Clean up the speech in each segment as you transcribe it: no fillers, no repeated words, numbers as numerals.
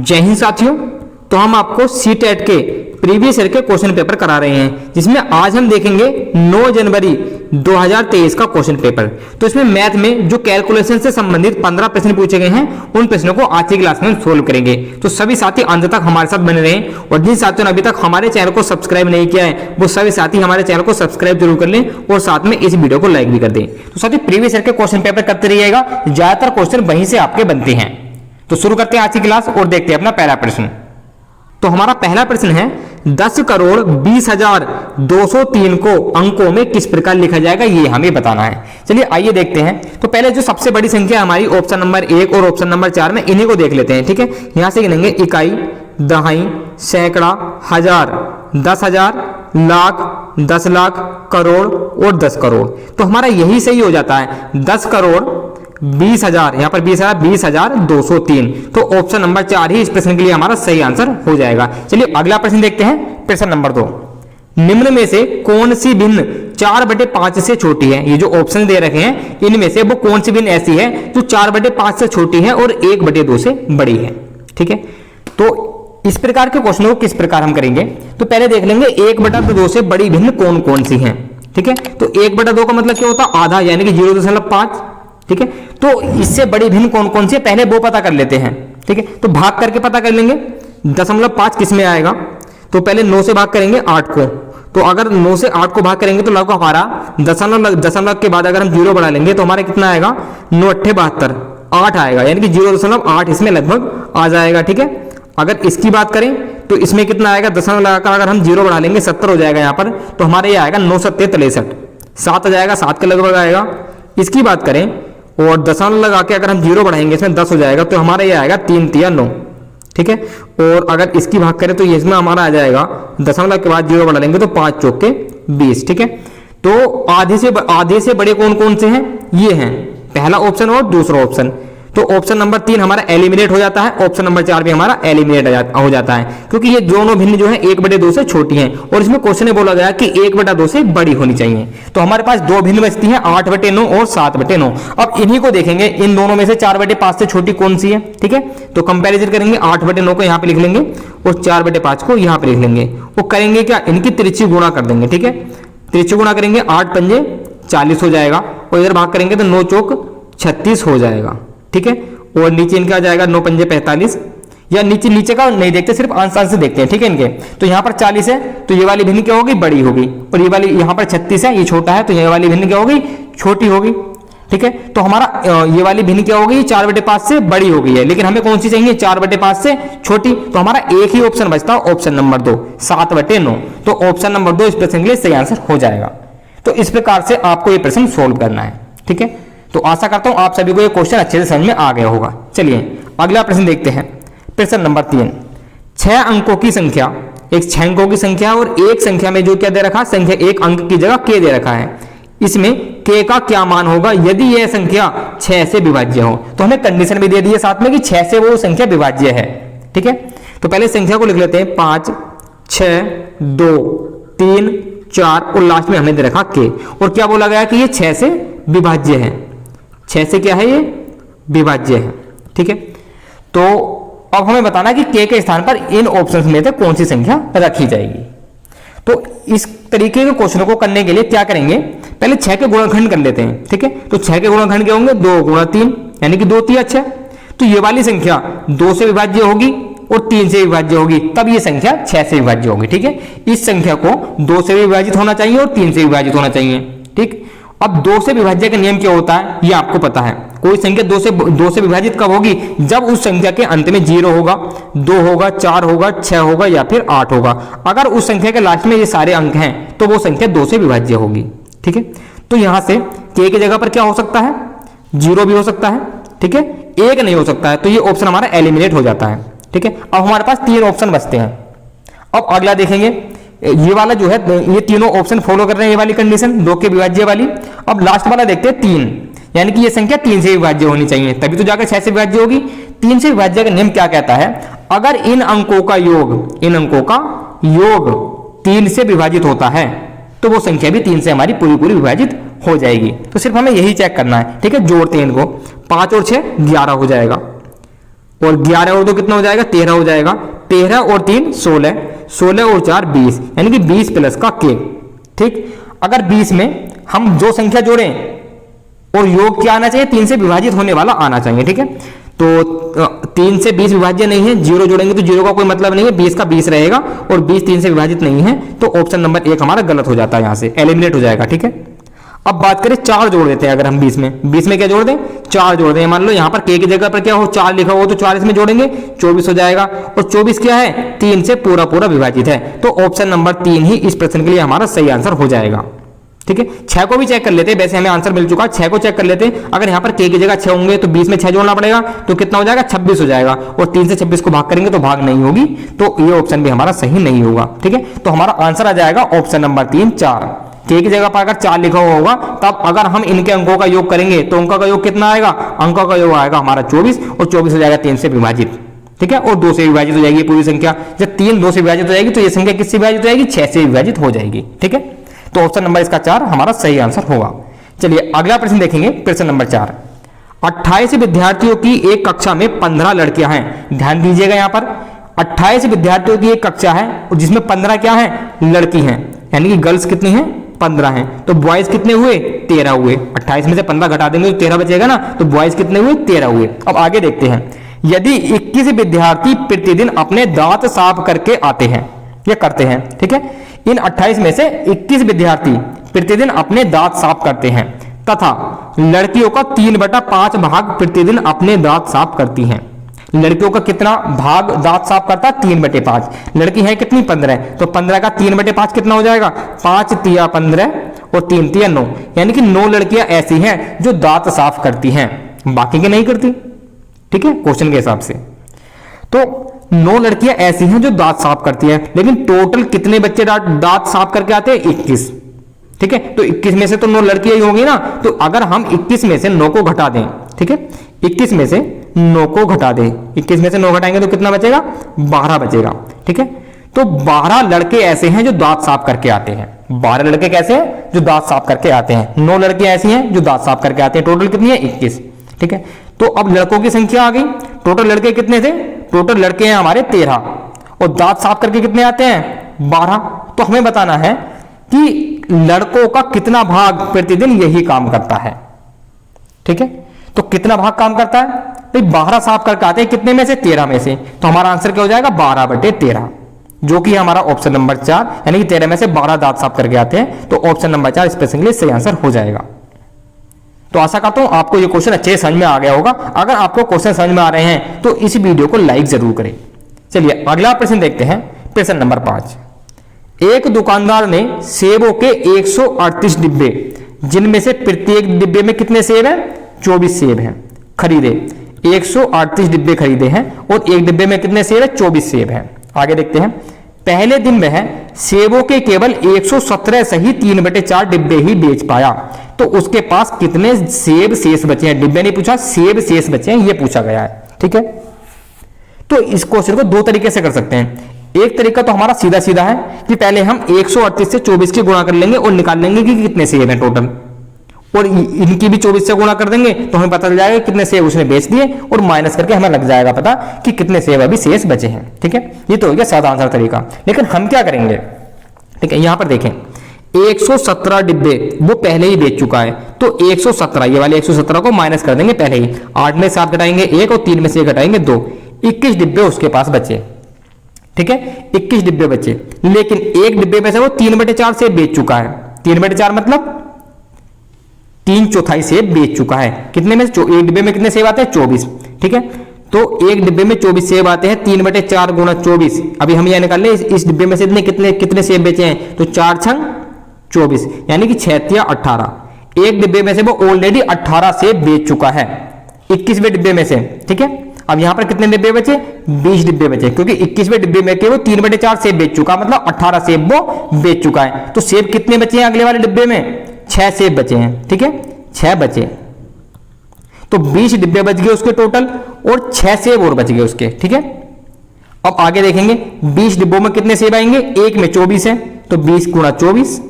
जय हिंद साथियों। तो हम आपको सीटेट के प्रीवियस ईयर के क्वेश्चन पेपर करा रहे हैं, जिसमें आज हम देखेंगे 9 जनवरी 2023 का क्वेश्चन पेपर। तो इसमें मैथ में जो कैलकुलेशन से संबंधित 15 प्रश्न पूछे गए हैं, उन प्रश्नों को आज की क्लास में सोल्व करेंगे। तो सभी साथी अंत तक हमारे साथ बने रहें, और जिन साथियों ने अभी तक हमारे चैनल को सब्सक्राइब नहीं किया है, वो सभी साथी हमारे चैनल को सब्सक्राइब जरूर कर लें और साथ में इस वीडियो को लाइक भी कर दें। तो साथी प्रीवियस ईयर के क्वेश्चन पेपर करते रहिएगा, ज्यादातर क्वेश्चन वहीं से आपके बनते हैं। तो शुरू करते हैं आज की क्लास और देखते हैं अपना पहला प्रश्न। तो हमारा पहला प्रश्न है 10,20,203 को अंकों में किस प्रकार लिखा जाएगा, ये हमें बताना है। चलिए आइए देखते हैं। तो पहले जो सबसे बड़ी संख्या हमारी ऑप्शन नंबर 1 और ऑप्शन नंबर 4 में, इन्हीं को देख लेते हैं। ठीक है, यहां से गिनेंगे इकाई, दहाई, सैकड़ा, हजार, 10,000, लाख, 10 लाख, करोड़ और 10 करोड़। तो हमारा यही सही हो जाता है 10 करोड़ 20,000, यहाँ पर 20,203। तो ऑप्शन नंबर 4 ही इस प्रश्न के लिए हमारा सही आंसर हो जाएगा। चलिए अगला प्रश्न देखते हैं, प्रश्न नंबर 2। निम्न में से कौन सी भिन्न 4/5 से छोटी है? ये जो ऑप्शन दे रखे हैं, इनमें से वो कौन सी भिन्न ऐसी है जो 4/5 से छोटी है और 1/2 से बड़ी है? ठीक है, तो इस प्रकार के क्वेश्चन को किस प्रकार हम करेंगे? तो पहले देख लेंगे 1/2 से बड़ी भिन्न कौन कौन सी है। ठीक है, तो 1/2 का मतलब क्या होता है? आधा, यानी कि 0.5। ठीक है, तो इससे बड़ी भिन्न कौन कौन सी है, पहले वो पता कर लेते हैं। ठीक है, तो भाग करके पता कर लेंगे। 0.5 किस में आएगा? तो पहले 9 से भाग करेंगे 8 को। तो अगर 9 से 8 को भाग करेंगे तो लगभग हमारा दशमलव के बाद अगर हम 0 बढ़ा लेंगे तो हमारा कितना आएगा? 9 8 72, 8 आएगा, यानी कि 0.8 इसमें लगभग आ जाएगा। ठीक है, अगर इसकी बात करें तो इसमें कितना आएगा? दशमलव लगाकर अगर हम 0 बढ़ा लेंगे 70 हो जाएगा यहाँ पर। तो हमारे ये आएगा 9 7 63, 7 आ जाएगा, 7 के लगभग आएगा। इसकी बात करें और दशमलव लगा के अगर हम 0 बढ़ाएंगे इसमें 10 हो जाएगा, तो हमारा ये आएगा 3 3 9। ठीक है, और अगर इसकी भाग करें तो ये इसमें हमारा आ जाएगा, दशमलव के बाद 0 बढ़ा लेंगे तो 5 चौक के 20। ठीक है, तो आधे से बड़े कौन कौन से हैं? ये हैं पहला ऑप्शन और दूसरा ऑप्शन। तो ऑप्शन नंबर 3 हमारा एलिमिनेट हो जाता है, ऑप्शन नंबर 4 भी हमारा एलिमिनेट हो जाता है, क्योंकि ये दोनों भिन्न जो है 1/2 से छोटी हैं, और इसमें क्वेश्चन में बोला गया कि 1/2 से बड़ी होनी चाहिए। तो हमारे पास दो भिन्न बचती हैं, 8/9 और 7/9। अब इन्हीं को देखेंगे, इन दोनों में से 4/5 से छोटी कौन सी है। ठीक है, तो कंपेरिजन करेंगे, 8/9 को यहाँ पे लिख लेंगे और 4/5 को यहाँ पे लिख लेंगे। वो करेंगे क्या? इनकी त्रिज्यी गुणा कर देंगे। ठीक है, त्रिज्यी गुणा करेंगे, 8 पंजे 40 हो जाएगा, और इधर भाग करेंगे तो 9 चौक 36 हो जाएगा। ठीक है, और नीचे इनका आ जाएगा 9 पंजे 45, या नीचे का नहीं देखते, सिर्फ अंश से देखते हैं। ठीक है, इनके तो यहाँ पर 40 है तो ये वाली भिन्न क्या होगी? बड़ी होगी, और ये वाली यहाँ पर 36 है, ये छोटा है, तो ये वाली भिन्न क्या होगी? छोटी होगी। ठीक है, तो हमारा ये वाली भिन्न क्या होगी? 4/5 से बड़ी हो गई है, लेकिन हमें कौन सी चाहिए? 4/5 से छोटी। तो हमारा एक ही ऑप्शन बचता है, ऑप्शन नंबर 2, 7/9। तो ऑप्शन नंबर 2 इस प्रश्न के लिए सही आंसर हो जाएगा। तो इस प्रकार से आपको ये प्रश्न सोल्व करना है। ठीक है, तो आशा करता हूं आप सभी को ये क्वेश्चन अच्छे से समझ में आ गया होगा। चलिए अगला प्रश्न देखते हैं, प्रश्न नंबर 3। 6 अंकों की संख्या, एक 6 अंकों की संख्या और एक संख्या में जो क्या दे रखा? संख्या 1 अंक की जगह k दे रखा है। इसमें k का क्या मान होगा यदि यह संख्या 6 से विभाज्य हो? तो हमें कंडीशन भी दे दी है साथ में कि 6 से वो संख्या विभाज्य है। ठीक है, तो पहले संख्या को लिख लेते हैं, 5 6 2 3 4 और लास्ट में हमें दे रखा k। और क्या बोला गया कि ये 6 से विभाज्य है। 6 से क्या है? ये विभाज्य है। ठीक है, तो अब हमें बताना है कि k के स्थान पर इन ऑप्शंस में से कौन सी संख्या रखी जाएगी। तो इस तरीके के क्वेश्चन को करने के लिए क्या करेंगे? पहले 6 के गुणनखंड कर लेते हैं। ठीक है, तो 6 के गुणनखंड क्या होंगे? 2 गुणा 3, यानी कि 2 3 6। तो ये वाली संख्या 2 से विभाज्य होगी और 3 से विभाज्य होगी, तब ये संख्या 6 से विभाज्य होगी। ठीक है, इस संख्या को 2 से विभाजित होना चाहिए और 3 से विभाजित होना चाहिए। ठीक, अब 2 से विभाज्य का नियम क्या होता है ये आपको पता है। कोई संख्या 2 से विभाजित कब होगी? जब उस संख्या के अंत में 0 होगा, 2 होगा, 4 होगा, 6 होगा या फिर 8 होगा। अगर उस संख्या के लास्ट में ये सारे अंक हैं तो वो संख्या 2 से विभाज्य होगी। ठीक है, तो यहां से k की जगह पर क्या हो सकता है? 0 भी हो सकता है। ठीक है, 1 नहीं हो सकता है, तो ये ऑप्शन हमारा एलिमिनेट हो जाता है। ठीक है, अब हमारे पास 3 ऑप्शन बचते हैं। अब अगला देखेंगे, ये वाला जो है, ये तीनों ऑप्शन फॉलो कर रहे हैं, ये वाली कंडीशन 2 के विभाज्य वाली। अब लास्ट वाला देखते हैं 3, यानी कि ये संख्या 3 से विभाज्य होनी चाहिए, तभी तो जाकर 6 से विभाज्य होगी। 3 से विभाज्य का नियम क्या कहता है? अगर इन अंकों का योग 3 से विभाजित होता है तो वो संख्या भी 3 से हमारी पूरी विभाजित हो जाएगी। तो सिर्फ हमें यही चेक करना है। ठीक है, जोड़ते हैं इनको, 5 और 6 11 हो जाएगा, और 11 और 2 कितना हो जाएगा, 13 हो जाएगा। 13 और 3 16, 16 और 4 20, यानी कि 20 प्लस का k। ठीक, अगर 20 में हम जो संख्या जोड़ें और योग क्या आना चाहिए, 3 से विभाजित होने वाला आना चाहिए। ठीक है, तो 3 से 20 विभाज्य नहीं है, 0 जोड़ेंगे तो 0 का कोई मतलब नहीं है, 20 का 20 रहेगा और 20 3 से विभाजित नहीं है, तो ऑप्शन नंबर 1 हमारा गलत हो जाता है, यहां से एलिमिनेट हो जाएगा। ठीक है, अब बात करें 4 जोड़ देते हैं अगर हम 20 में क्या जोड़ दें, 4 जोड़ दें। मान लो यहाँ पर k की जगह पर क्या हो 4 लिखा हो, तो 4 इसमें जोड़ेंगे 24 हो जाएगा, और 24 क्या है, 3 से पूरा पूरा विभाजित है, तो ऑप्शन नंबर 3 ही इस प्रश्न के लिए हमारा सही आंसर हो जाएगा। ठीक है, 6 को भी चेक कर लेते हैं, वैसे हमें आंसर मिल चुका है, 6 को चेक कर लेते हैं। अगर यहाँ पर k की जगह 6 होंगे तो 20 में 6 जोड़ना पड़ेगा, तो कितना हो जाएगा, 26 हो जाएगा, और 3 से 26 को भाग करेंगे तो भाग नहीं होगी, तो ये ऑप्शन भी हमारा सही नहीं होगा। ठीक है, तो हमारा आंसर आ जाएगा ऑप्शन नंबर 3 4। k की जगह पर अगर 4 लिखा हुआ होगा, तब अगर हम इनके अंकों का योग करेंगे तो अंकों का योग कितना आएगा, अंकों का योग आएगा हमारा 24, और 24 हो जाएगा 3 से विभाजित। ठीक है, और 2 से विभाजित हो जाएगी पूरी संख्या। जब 3 2 से विभाजित हो जाएगी तो ये संख्या किससे विभाजित हो जाएगी, 6 से विभाजित हो जाएगी। ठीक है, तो ऑप्शन नंबर इसका 4 हमारा सही आंसर होगा। चलिए अगला प्रश्न देखेंगे, प्रश्न नंबर 4। 28 विद्यार्थियों की एक कक्षा में 15 लड़कियां हैं। ध्यान दीजिएगा, यहाँ पर 28 विद्यार्थियों की एक कक्षा है जिसमें 15 क्या है, लड़की हैं, यानी कि गर्ल्स कितनी हैं, 15 हैं। तो बॉयज कितने हुए, 13 हुए। 28 में से 15 घटा देंगे तो 13 बचेगा ना, तो बॉयज कितने हुए, 13 हुए। अब आगे देखते हैं, यदि 21 विद्यार्थी प्रतिदिन अपने दांत साफ करके आते हैं या करते हैं, ठीक है, इन 28 में से 21 विद्यार्थी प्रतिदिन अपने दांत साफ करते हैं तथा लड़कियों का 3/5 भाग प्रतिदिन अपने दांत साफ करती हैं। लड़कियों का कितना भाग दांत साफ करता है, 3/5। लड़की है कितनी, 15, तो 15 का 3/5 कितना हो जाएगा, 5 तिया 15 और 3 तिया 9, यानी कि 9 लड़कियां ऐसी हैं जो दांत साफ करती हैं, बाकी के नहीं करती। ठीक है, क्वेश्चन के हिसाब से तो 9 लड़कियां ऐसी हैं जो दांत साफ करती हैं, लेकिन टोटल कितने बच्चे दांत साफ करके आते हैं, 21। ठीक है, तो 21 में से तो 9 लड़कियां ही होंगी ना, तो अगर हम 21 में से 9 को घटा दें, ठीक है, 21 में से 9 को घटा दें, 21 में से 9 घटाएंगे तो कितना बचेगा, 12 बचेगा। ठीक है, तो 12 लड़के ऐसे हैं जो दांत साफ करके आते हैं। 12 लड़के कैसे हैं, जो दांत साफ करके आते हैं। 9 लड़कियां ऐसी हैं जो दांत साफ करके आते हैं। टोटल कितनी है, 21। ठीक है, तो अब लड़कों की संख्या आ गई। टोटल लड़के कितने थे, टोटल लड़के हैं हमारे 13, और दांत साफ करके कितने आते हैं, 12। तो हमें बताना है कि लड़कों का कितना भाग प्रतिदिन यही काम करता है। ठीक है, तो कितना भाग काम करता है, तो 12 साफ करके आते हैं, कितने में से, 13 में से, तो हमारा आंसर क्या हो जाएगा, 12/13, जो कि हमारा ऑप्शन नंबर 4, यानी कि 13 में से 12 दांत साफ करके आते हैं, तो ऑप्शन नंबर 4 इस प्रश्न के लिए सही आंसर हो जाएगा। तो आशा करता हूं आपको ये क्वेश्चन अच्छे समझ में आ गया होगा। अगर आपको क्वेश्चन समझ में आ रहे हैं तो इस वीडियो को लाइक जरूर करें। चलिए अगला प्रश्न देखते हैं, प्रश्न नंबर 5। एक दुकानदार ने सेबों के 138 डिब्बे, जिनमें से प्रत्येक डिब्बे में कितने सेब हैं, 24 सेब हैं, खरीदे। 138 डिब्बे खरीदे हैं और एक डिब्बे में कितने सेब है, 24 सेब हैं। आगे देखते हैं, पहले दिन वह सेबों के केवल 117 सही 3/4 डिब्बे ही बेच पाया, तो उसके पास कितने सेब शेष बचे हैं। डिब्बे नहीं पूछा, सेब शेष बचे हैं ये पूछा गया है। ठीक है, तो इस क्वेश्चन को 2 तरीके से कर सकते हैं। एक तरीका तो हमारा सीधा सीधा है कि पहले हम 138 से 24 की गुणा कर लेंगे और निकाल लेंगे कि कितने सेब हैं टोटल, और इनकी भी 24 से गुणा कर देंगे तो हमें पता चल जाएगा कितने सेब उसने बेच दिए, और माइनस करके हमें लग जाएगा पता कि कितने सेब अभी शेष बचे हैं। ठीक है, ये तो हो गया सादा आंसर तरीका। लेकिन हम क्या करेंगे, ठीक है, यहां पर देखें 117 डिब्बे वो पहले ही बेच चुका है, तो 117 ये वाले 117 को माइनस कर देंगे पहले ही। 8 में 7 घटाएंगे 1 और 3 में से घटाएंगे 2, 21 डिब्बे उसके पास बचे। ठीक है, 21 डिब्बे बचे, लेकिन एक डिब्बे में से वो 3/4 सेब बेच चुका है। 3/4 मतलब 3/4 सेब बेच चुका है। कितने में, एक डिब्बे में कितने सेब आते हैं, 24। ठीक है, तो एक डिब्बे में 24 सेब आते हैं, 3/4 गुणा 24। अभी हम यह निकाल ले इस डिब्बे में से कितने सेब बेचे हैं, तो 4 छंग 24, यानी कि 6 या 18। एक डिब्बे में से वो ऑलरेडी 18 सेब बेच चुका है 21वें डिब्बे में से। ठीक है, अब यहां पर कितने डिब्बे बचे, 20 डिब्बे बचे, क्योंकि 21वें डिब्बे में के वो 3/4 सेब बेच चुका, मतलब 18 सेब वो बेच चुका है। तो सेब कितने बचे हैं अगले वाले डिब्बे में, 6 सेब बचे हैं। ठीक है, 6 बचे, तो 20 डिब्बे बच गए उसके टोटल, और 6 सेब और बच गए उसके। ठीक है, अब आगे देखेंगे 20 डिब्बों में कितने सेब आएंगे, एक में 24 है, तो 20 गुणा 24,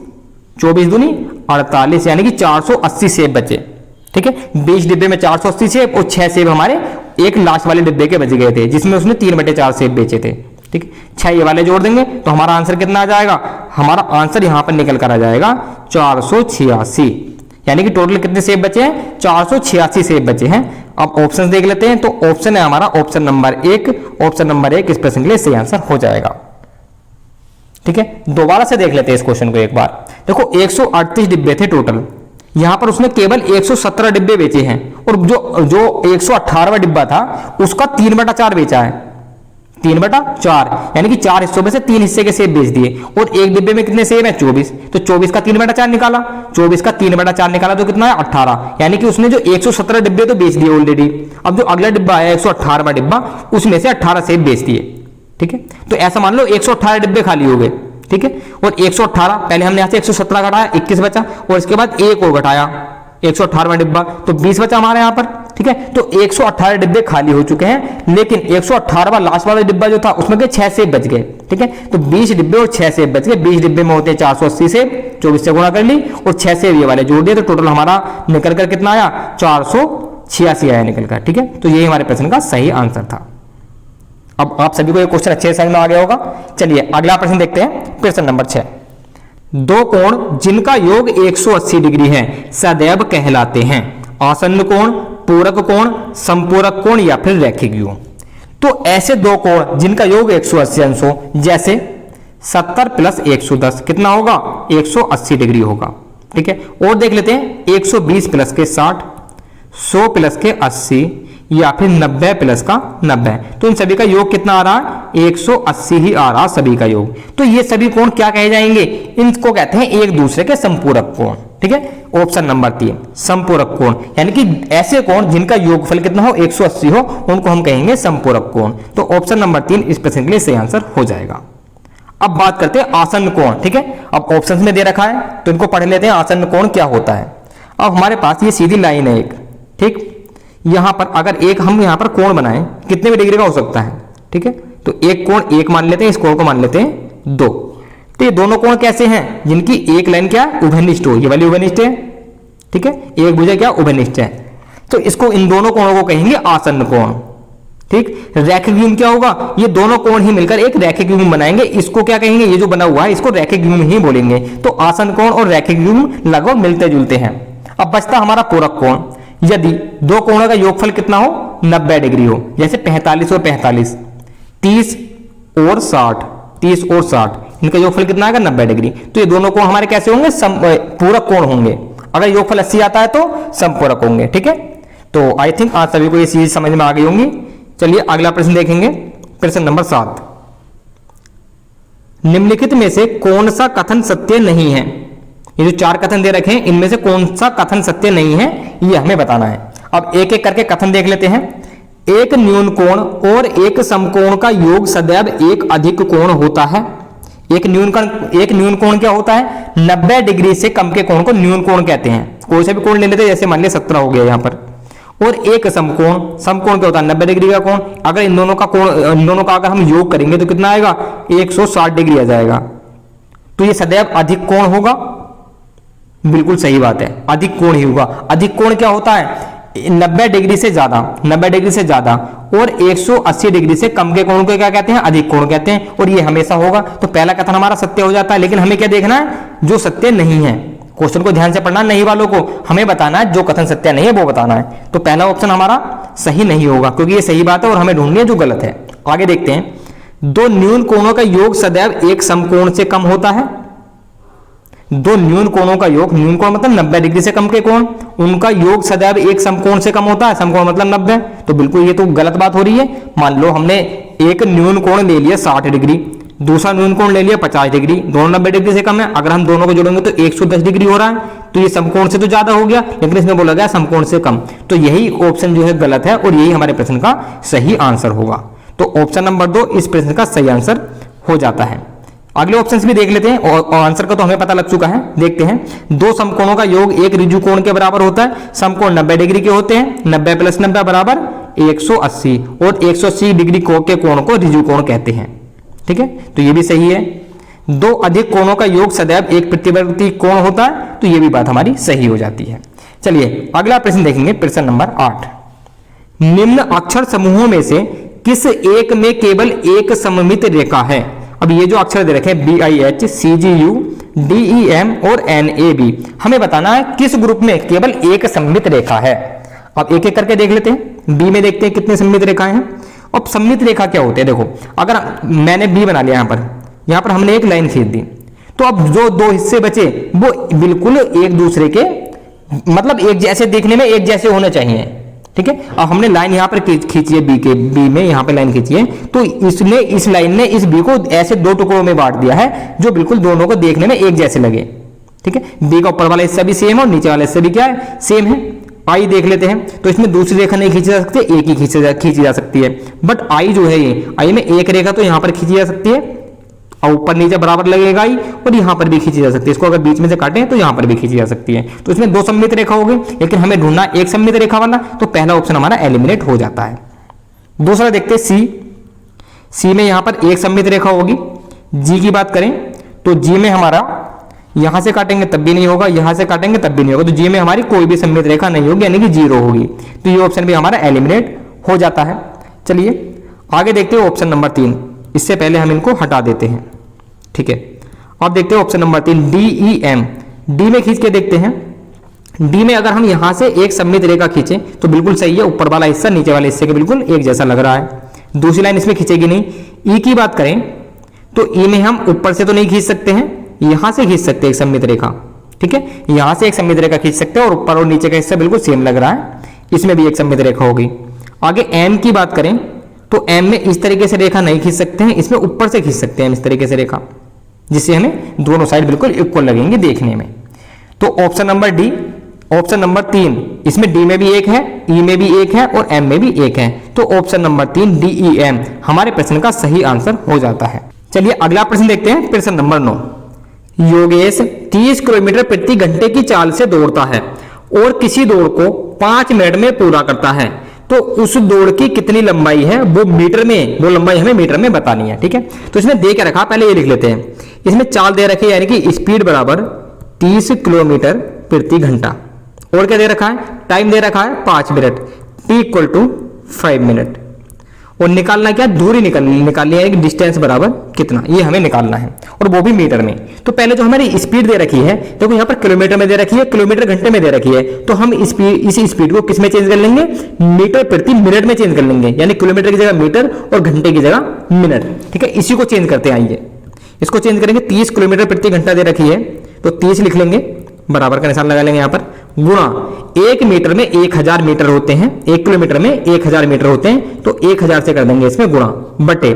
24 दूनी 48, यानी कि 480 सेब बचे। ठीक है, 20 डिब्बे में 480 सेब और 6 सेब हमारे एक लास्ट वाले डिब्बे के बच गए थे जिसमें उसने 3/4 सेब बेचे थे। ठीक, 6 ये वाले जोड़ देंगे तो हमारा आंसर कितना आ जाएगा, हमारा आंसर यहां पर निकल कर आ जाएगा 486। यानी कि टोटल कितने सेब बचे हैं, 486 सेब बचे हैं। अब ऑप्शन देख लेते हैं, तो ऑप्शन है हमारा ऑप्शन नंबर 1। ऑप्शन नंबर 1 इस प्रश्न के लिए सही आंसर हो जाएगा। ठीक है, दोबारा से देख लेते हैं इस क्वेश्चन को एक बार। देखो 138 डिब्बे थे टोटल, यहां पर उसने केवल 117 डिब्बे बेचे हैं और जो 118वां डिब्बा था उसका 3/4 बेचा है, 3/4, यानी कि 4 हिस्सों में से 3 हिस्से के सेब बेच दिए। और एक डिब्बे में कितने सेब हैं, 24, तो 24 का 3/4 निकाला, 24 का 3/4 निकाला तो कितना है, 18। यानी कि उसने जो 117 डिब्बे तो बेच दिए ऑलरेडी। अब जो अगला डिब्बा है 118वां डिब्बा, उसमें से 18 सेब बेच दिए। ठीक है, तो ऐसा मान लो 118 डिब्बे खाली हो गए। ठीक है, और 118 पहले हमने यहां से 117 घटाया, 21 बचा, और इसके बाद एक और घटाया 118वां डिब्बा, तो 20 बचा हमारे यहां पर। ठीक है, तो 118 डिब्बे खाली हो चुके हैं, लेकिन 118वां लास्ट वाला डिब्बा जो था उसमें के 6 सेब बच गए। ठीक है, तो 20 डिब्बे और 6 सेब बच गए। 20 डिब्बे में होते हैं 480 सेब, 24 से गुणा कर ली और 6 सेब ये वाले जोड़ दिए, तो टोटल हमारा निकल कर कितना आया, 486 आया निकल कर। ठीक है, तो यही हमारे प्रश्न का सही आंसर था। अब आप सभी को ये क्वेश्चन अच्छे से समझ में आ गया होगा। चलिए अगला प्रश्न देखते हैं, प्रश्न नंबर 6। दो कोण जिनका योग 180 डिग्री है सदैव कहलाते हैं आसन्न कोण, पूरक कोण, संपूरक कोण या फिर रैखिक योग। तो ऐसे दो कोण जिनका योग 180 अंश हो, जैसे 70 + 110 कितना होगा, 180 डिग्री होगा। ठीक है, और देख लेते हैं 120 + के 60, 100 + के 80 या फिर 90 + का 90। तो इन सभी का योग कितना आ रहा है, 180 ही आ रहा सभी का योग। तो ये सभी कोण क्या कहे जाएंगे, इनको कहते हैं एक दूसरे के संपूरक कोण। ठीक है, ऑप्शन नंबर 3 संपूरक कोण, यानी कि ऐसे कोण जिनका योगफल कितना हो, 180 हो, उनको हम कहेंगे संपूरक कोण। तो ऑप्शन नंबर 3 इस प्रश्न के लिए सही आंसर हो जाएगा। अब बात करते हैं आसन्न कोण। ठीक है, अब ऑप्शन में दे रखा है तो इनको पढ़ लेते हैं, आसन्न कोण क्या होता है। अब हमारे पास ये सीधी लाइन है एक, ठीक, यहां पर अगर एक हम यहां पर कोण बनाएं, कितने भी डिग्री का हो सकता है। ठीक है, तो एक कोण एक मान लेते हैं, इस कोण को मान लेते हैं 2। तो ये दोनों कोण कैसे हैं, जिनकी एक लाइन क्या उभयनिष्ठ हो, ये वाली उभयनिष्ठ है। ठीक है, एक भुजा क्या उभयनिष्ठ है, तो इसको इन दोनों कोणों को कहेंगे आसन्न कोण। ठीक, रैखिक युग्म क्या होगा, ये दोनों कोण ही मिलकर एक रैखिक युग्म बनाएंगे, इसको क्या कहेंगे, ये जो बना हुआ है इसको रैखिक युग्म ही बोलेंगे। तो आसन्न कोण और रैखिक युग्म लगभग मिलते जुलते हैं। अब बचता हमारा पूरक कोण। यदि दो कोणों का योगफल कितना हो, 90 डिग्री हो, जैसे 45 और 45, 30 और 60, 30 और 60, इनका योगफल कितना आएगा, 90 डिग्री। तो ये दोनों कोण हमारे कैसे होंगे, पूरक कोण होंगे। अगर योगफल 80 आता है तो संपूरक होंगे। ठीक है, तो आई थिंक आज सभी को ये चीज समझ में आ गई होंगी। चलिए अगला प्रश्न देखेंगे, प्रश्न नंबर 7। निम्नलिखित में से कौन सा कथन सत्य नहीं है। ये जो 4 कथन दे रखे हैं, इनमें से कौन सा कथन सत्य नहीं है, ये हमें बताना है। अब एक एक करके कथन देख लेते हैं। एक न्यून कोण और एक समकोण का योग सदैव एक अधिक कोण होता है। एक न्यून कोण क्या होता है, 90 डिग्री से कम के कोण को न्यून कोण कहते हैं। कोई सा भी कोण ले लेते हैं, जैसे मान लिया 17 हो गया यहाँ पर। और एक समकोण क्या होता है, 90 डिग्री का कोण। अगर इन दोनों का अगर हम योग करेंगे तो कितना आएगा, 160 डिग्री आ जाएगा। तो ये सदैव अधिक कोण होगा। बिल्कुल सही बात है, अधिक कोण ही होगा। अधिक कोण क्या होता है, 90 डिग्री से ज्यादा, 90 डिग्री से ज्यादा और 180 डिग्री से कम के कोण को क्या कहते हैं, अधिक कोण कहते हैं। और ये हमेशा होगा। तो पहला कथन हमारा सत्य हो जाता है। लेकिन हमें क्या देखना है, जो सत्य नहीं है। क्वेश्चन को ध्यान से पढ़ना, नहीं वालों को हमें बताना है, जो कथन सत्य नहीं है वो बताना है। तो पहला ऑप्शन हमारा सही नहीं होगा, क्योंकि ये सही बात है और हमें ढूंढनी है जो गलत है। आगे देखते हैं, दो न्यून कोणों का योग सदैव एक समकोण से कम होता है। दो न्यून कोणों का योग, न्यून कोण मतलब 90 डिग्री से कम के कोण, उनका योग सदैव एक समकोण से कम होता है। समकोण मतलब 90। तो बिल्कुल ये तो गलत बात हो रही है। मान लो हमने एक न्यून कोण ले लिया 60 डिग्री, दूसरा न्यून कोण ले लिया 50 डिग्री, दोनों 90 डिग्री से कम है। अगर हम दोनों को जोड़ेंगे तो 110 डिग्री हो रहा है। तो ये समकोण से तो ज्यादा हो गया, लेकिन इसमें बोला गया समकोण से कम। तो यही ऑप्शन जो है गलत है और यही हमारे प्रश्न का सही आंसर होगा। तो ऑप्शन नंबर 2 इस प्रश्न का सही आंसर हो जाता है। अगले ऑप्शंस भी देख लेते हैं और आंसर का तो हमें पता लग चुका है। देखते हैं, दो समकोणों का योग एक ऋजु कोण के बराबर होता है। समकोण 90 डिग्री के होते हैं। 90 + 90 बराबर 180 और 180 डिग्री के कोण को ऋजु कोण कहते हैं। ठीक है, तो ये भी सही है। दो अधिक कोणों का योग सदैव एक प्रतिवर्ती कोण होता है। तो ये भी बात हमारी सही हो जाती है। चलिए अगला प्रश्न देखेंगे, प्रश्न नंबर 8। निम्न अक्षर समूहों में से किस एक में केवल एक सममित रेखा है। अब ये जो अक्षर दे रखे हैं BIH, CGU, DEM और NAB, हमें बताना है किस ग्रुप में केवल एक सममित रेखा है। अब एक एक करके देख लेते हैं। बी में देखते हैं कितने सममित रेखाएं हैं। अब सममित रेखा क्या होते हैं, देखो अगर मैंने बी बना लिया, यहाँ पर हमने एक लाइन खींच दी, तो अब जो दो हिस्से बचे वो बिल्कुल एक दूसरे के मतलब एक जैसे दिखने में एक जैसे होने चाहिए, ठीक है। अब हमने लाइन यहाँ पर खींची है बी में यहाँ पे लाइन खींची है, तो इसने इस लाइन ने इस बी को ऐसे दो टुकड़ों में बांट दिया है जो बिल्कुल दोनों को देखने में एक जैसे लगे, ठीक है। बी का ऊपर वाला हिस्सा भी सेम है और नीचे वाला हिस्सा भी क्या है, सेम है। आई देख लेते हैं, तो इसमें दूसरी रेखा नहीं खींची जा सकती, एक ही खींची जा सकती है। बट आई जो है ये आई में एक रेखा तो यहाँ पर खींची जा सकती है और ऊपर नीचे बराबर लगेगा आई, और यहाँ पर भी खींची जा सकती है। इसको अगर बीच में से काटें तो यहाँ पर भी खींची जा सकती है। तो इसमें दो सममित रेखा हो गई, लेकिन हमें ढूंढना एक सममित रेखा वाला, तो पहला ऑप्शन हमारा एलिमिनेट हो जाता है। दूसरा देखते हैं सी में यहाँ पर एक सममित रेखा होगी। जी की बात करें तो जी में हमारा यहां से काटेंगे तब भी नहीं होगा, यहां से काटेंगे तब भी नहीं होगा, तो जी में हमारी कोई भी सममित रेखा नहीं होगी, यानी कि 0 होगी। तो ये ऑप्शन भी हमारा एलिमिनेट हो जाता है। चलिए आगे देखते हैं ऑप्शन नंबर 3। इससे पहले हम इनको हटा देते हैं, ठीक है। अब देखते हैं ऑप्शन नंबर 3 DEM। डी में खींच के देखते हैं। डी में अगर हम यहां से एक सममित रेखा खींचे तो बिल्कुल सही है, ऊपर वाला हिस्सा नीचे वाले हिस्से के बिल्कुल एक जैसा लग रहा है। दूसरी लाइन इसमें खींचेगी नहीं। ई की बात करें तो ई में हम ऊपर से तो नहीं खींच सकते हैं, यहां से खींच सकते हैं एक सममित रेखा, ठीक है। यहां से एक सममित रेखा खींच सकते हैं और ऊपर और नीचे का हिस्सा बिल्कुल सेम लग रहा है, इसमें भी एक सममित रेखा होगी। आगे एम की बात करें तो एम में इस तरीके से रेखा नहीं खींच सकते हैं, इसमें ऊपर से खींच सकते हैं इस तरीके से रेखा, जिससे हमें दोनों साइड बिल्कुल इक्वल लगेंगे देखने में। तो option number D, option number 3, इसमें डी में भी एक है, ई में भी एक है और एम में भी एक है, तो ऑप्शन नंबर 3 DEM हमारे प्रश्न का सही आंसर हो जाता है। चलिए अगला प्रश्न देखते हैं, प्रश्न नंबर 9। योगेश 30 किलोमीटर प्रति घंटे की चाल से दौड़ता है और किसी दौड़ को 5 मिनट में पूरा करता है, तो उस दौड़ की कितनी लंबाई है वो मीटर में, वो लंबाई हमें मीटर में बतानी है, ठीक है। तो इसमें दे के रखा, पहले ये लिख लेते हैं। इसमें चाल दे रखी है, यानी कि स्पीड बराबर 30 किलोमीटर प्रति घंटा, और क्या दे रखा है, टाइम दे रखा है 5 minute, t equal to 5 minute, और निकालना क्या, दूरी निकालनी है कि डिस्टेंस बराबर कितना, ये हमें निकालना है, और वो भी मीटर में। तो पहले जो हमारी स्पीड दे रखी है, देखो यहाँ पर किलोमीटर में दे रखी है, किलोमीटर घंटे में दे रखी है, तो हम इस स्पीड को किस में चेंज कर लेंगे, मीटर प्रति मिनट में चेंज कर लेंगे, यानी किलोमीटर की जगह मीटर और घंटे की जगह मिनट, ठीक है। इसी को चेंज करते हैं, आइए इसको चेंज करेंगे। 30 किलोमीटर प्रति घंटा दे रखी है, तो 30 लिख लेंगे, बराबर का निशान लगा लेंगे यहाँ पर, गुणा 1 मीटर में 1000 मीटर होते हैं, 1 किलोमीटर में 1000 मीटर होते हैं, तो 1000 से कर देंगे इसमें गुणा, बटे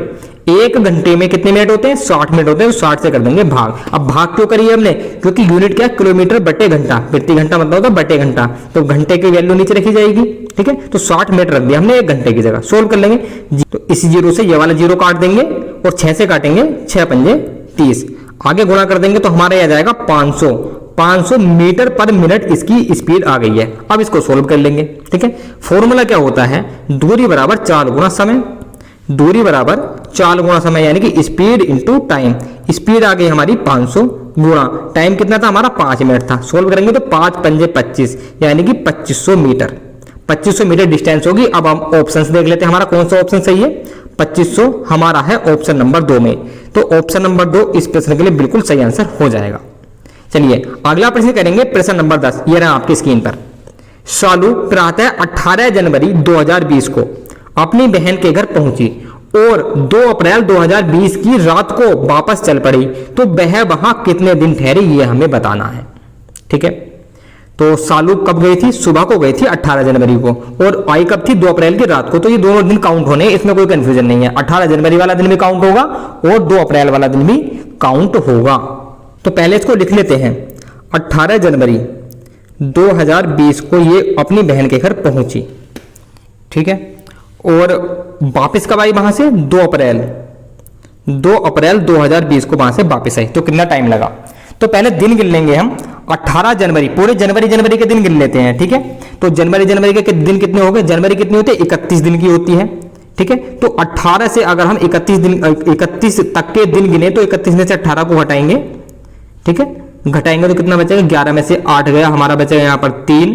1 घंटे में कितने मिनट होते हैं, 60 मिनट होते हैं, तो 60 से कर देंगे भाग। अब भाग क्यों करिए हमने, क्योंकि यूनिट क्या है, किलोमीटर बटे घंटा, प्रति घंटा मतलब होता है बटे घंटा, तो घंटे की वैल्यू नीचे रखी जाएगी, ठीक है। तो 60 मिनट रख दिया हमने 1 घंटे की जगह, सोल्व कर लेंगे। तो इस जीरो से ये वाला जीरो काट देंगे और 6 से काटेंगे, 6 पंजे 30, आगे गुणा कर देंगे तो हमारा आ जाएगा 500 मीटर पर मिनट इसकी स्पीड आ गई है। अब इसको सोल्व कर लेंगे, ठीक है। फॉर्मूला क्या होता है, दूरी बराबर 4 गुना समय, दूरी बराबर 4 गुना समय, यानी कि स्पीड इंटू टाइम। स्पीड आ गई हमारी 500 गुणा टाइम कितना था हमारा, 5 मिनट था। सोल्व करेंगे तो 5 पंजे 25, यानी कि 2500 मीटर, 2500 मीटर डिस्टेंस होगी। अब हम ऑप्शंस देख लेते हैं, हमारा कौन सा ऑप्शन सही है। 2500 हमारा है ऑप्शन नंबर 2 में, तो ऑप्शन नंबर 2 इस प्रश्न के लिए बिल्कुल सही आंसर हो जाएगा। चलिए अगला प्रश्न करेंगे, प्रश्न नंबर 10, ये रहा आपकी स्क्रीन पर। शालू प्रातः 18 जनवरी 2020 को अपनी बहन के घर पहुंची और 2 अप्रैल 2020 की रात को वापस चल पड़ी, तो वह वहां कितने दिन ठहरी, ये हमें बताना है, ठीक है। तो शालू कब गई थी, सुबह को गई थी 18 जनवरी को, और आई कब थी, 2 अप्रैल की रात को, तो ये दोनों दिन काउंट होने, इसमें कोई कंफ्यूजन नहीं है। 18 जनवरी वाला दिन भी काउंट होगा और 2 अप्रैल वाला दिन भी काउंट होगा। तो पहले इसको लिख लेते हैं, 18 जनवरी 2020 को ये अपनी बहन के घर पहुंची, ठीक है, और वापस कब आई वहां से, 2 अप्रैल 2020 को वहां से वापस आई, तो कितना टाइम लगा। तो पहले दिन गिन लेंगे हम, 18 जनवरी, पूरे जनवरी के दिन गिन लेते हैं, ठीक है। तो जनवरी के दिन कितने हो गए, जनवरी कितनी होती है, 31 दिन की होती है, ठीक है। तो 18 से अगर हम 31 तक के दिन गिने तो 31 में से 18 को हटाएंगे, ठीक है, घटाएंगे तो कितना बचेगा, 11 में से 8 गया, हमारा बचेगा यहाँ पर 3,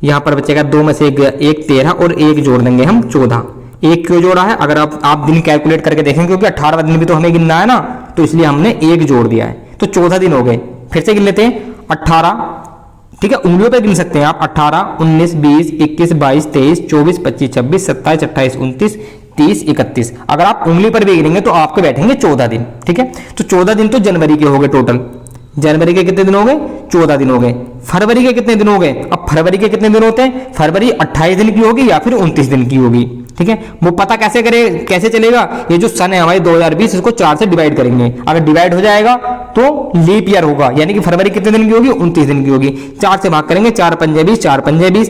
यहाँ पर बचेगा 2 में से एक 13 और एक जोड़ देंगे हम 14। एक क्यों जोड़ा है, अगर आप दिन कैलकुलेट करके देखें, क्योंकि 18वां दिन भी तो हमें गिनना है ना, तो इसलिए हमने एक जोड़ दिया है, तो 14 दिन हो गए। फिर से गिन लेते हैं 18, ठीक है, उंगलियों पे गिन सकते हैं आप, 18, 19, 20, 21, 22, 23, 24, 25, 26, 27, 28, 29, 30, 31। अगर आप उंगली पर भी गिनेंगे तो आपके बैठेंगे 14 दिन, ठीक है। तो 14 दिन तो जनवरी के हो गए टोटल। जनवरी के कितने दिन हो गए? 14 दिन हो गए। फरवरी के कितने दिन हो गए? अब फरवरी के कितने दिन होते हैं? फरवरी 28 दिन की होगी या फिर 29 दिन की होगी, ठीक है। वो पता कैसे करें, कैसे चलेगा? ये जो सन है हमारे 2020, इसको 4 से डिवाइड करेंगे। अगर डिवाइड हो जाएगा तो लीप ईयर होगा, यानी कि फरवरी कितने दिन की होगी? 29 दिन की होगी। 4 से भाग करेंगे, 4 पंजे 20, 4 पंजे 20,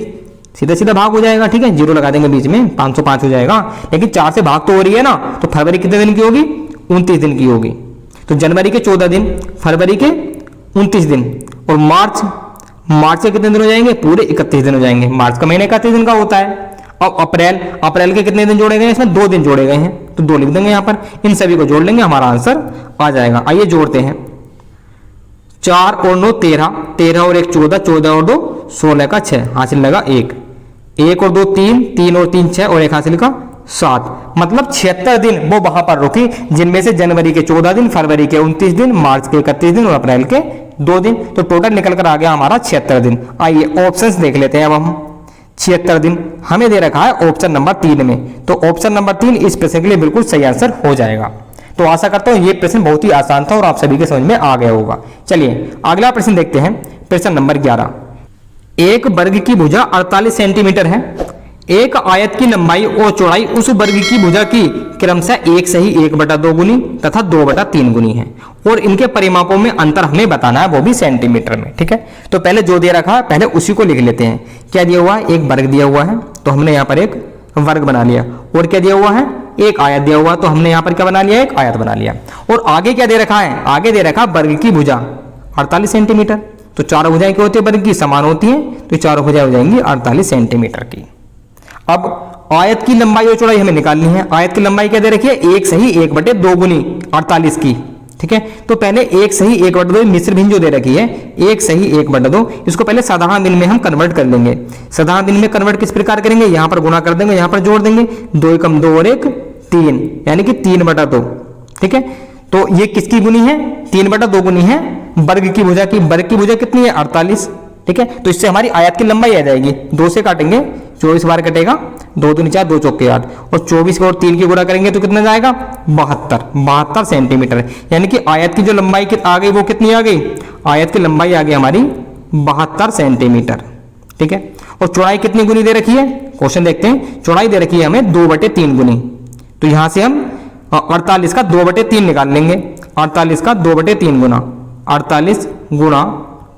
सीधा सीधा भाग हो जाएगा, ठीक है। जीरो लगा देंगे बीच में, 505 हो जाएगा। लेकिन 4 से भाग तो हो रही है ना, तो फरवरी कितने दिन की होगी? 29 दिन की होगी। तो जनवरी के 14 दिन, फरवरी के 29 दिन, और मार्च के कितने दिन हो जाएंगे? पूरे 31 दिन हो जाएंगे। मार्च का महीने 31 दिन का होता है। अब अप्रैल के कितने दिन जोड़े गए? इसमें 2 दिन जोड़े गए हैं, तो 2 लिख देंगे यहाँ पर। इन सभी को जोड़ लेंगे, हमारा आंसर आ जाएगा। आइए जोड़ते हैं। 4 और 9 13, 13 और 1 14, 14 और 2 16 का 6, हासिल लगा 1, 1 और 2 3, 3 और 3 6 और 1 हासिल का 7। मतलब 76 दिन वो वहां पर रुकी, जिनमें से जनवरी के 14 दिन, फरवरी के 29 दिन, मार्च के 31 दिन और अप्रैल के 2 दिन। तो टोटल निकल कर आ गया हमारा 76 दिन। आइए ऑप्शंस देख लेते हैं अब हम। 76 दिन हमें दे रखा है ऑप्शन नंबर 3 में, तो ऑप्शन नंबर 3 इस प्रश्न के लिए बिल्कुल सही आंसर हो जाएगा। तो आशा करता हूं ये प्रश्न बहुत ही आसान था और आप सभी के समझ में आ गया होगा। चलिए अगला प्रश्न देखते हैं, प्रश्न नंबर 11। एक वर्ग की भुजा 48 सेंटीमीटर है। एक आयत की लंबाई और चौड़ाई उस वर्ग की भुजा की क्रमशः 1 सही 1/2 गुनी तथा 2/3 गुनी है, और इनके परिमापों में अंतर हमें बताना है, वो भी सेंटीमीटर में, ठीक है। तो पहले जो दे रखा है पहले उसी को लिख लेते हैं। क्या दिया हुआ है? एक वर्ग दिया हुआ है, तो हमने यहाँ पर एक वर्ग बना लिया। और क्या दिया हुआ है? एक आयत दिया हुआ, तो हमने यहाँ पर क्या बना लिया? एक आयत बना लिया। और आगे क्या दे रखा है? आगे दे रखा वर्ग की भुजा 48 सेंटीमीटर। तो चारों भुजाएं क्या होती है? वर्ग की समान होती हैं, तो चारों भुजाएं हो जाएंगी 48 सेंटीमीटर की। अब आयत की लंबाई और चौड़ाई हमें निकालनी है। आयत की लंबाई क्या दे रखी है? 1 सही 1/2 गुनी 48 की, ठीक है। तो पहले 1 सही 1/2 मिश्र भिन्न जो दे रखी है 1 सही 1/2, इसको पहले साधारण भिन्न में हम कन्वर्ट कर लेंगे। साधारण भिन्न में कन्वर्ट किस प्रकार करेंगे? यहाँ पर गुणा कर देंगे, यहाँ पर जोड़ देंगे, 2 एकम 2 और 1 3, यानी कि 3/2, ठीक है। तो ये किसकी गुनी है? 3/2 गुनी है वर्ग की भुजा की। वर्ग की भुजा कितनी है? 48, ठीक है। तो इससे हमारी आयत की लंबाई आ जाएगी। 2 से काटेंगे, 24 बार कटेगा, 2 दूनी 4, 2 चौके 8, और 24 और 3 की गुणा करेंगे तो कितना जाएगा? 72 सेंटीमीटर। यानी कि आयत की जो लंबाई आ गई वो कितनी आ गई? आयत की लंबाई आ गई हमारी 72 सेंटीमीटर, ठीक है। और चौड़ाई कितनी गुनी दे रखी है? क्वेश्चन देखते हैं। चौड़ाई दे रखी है हमें 2/3 गुनी, तो यहां से हम 48 का 2/3 निकाल लेंगे। 48 का 2/3 गुना, 48 गुणा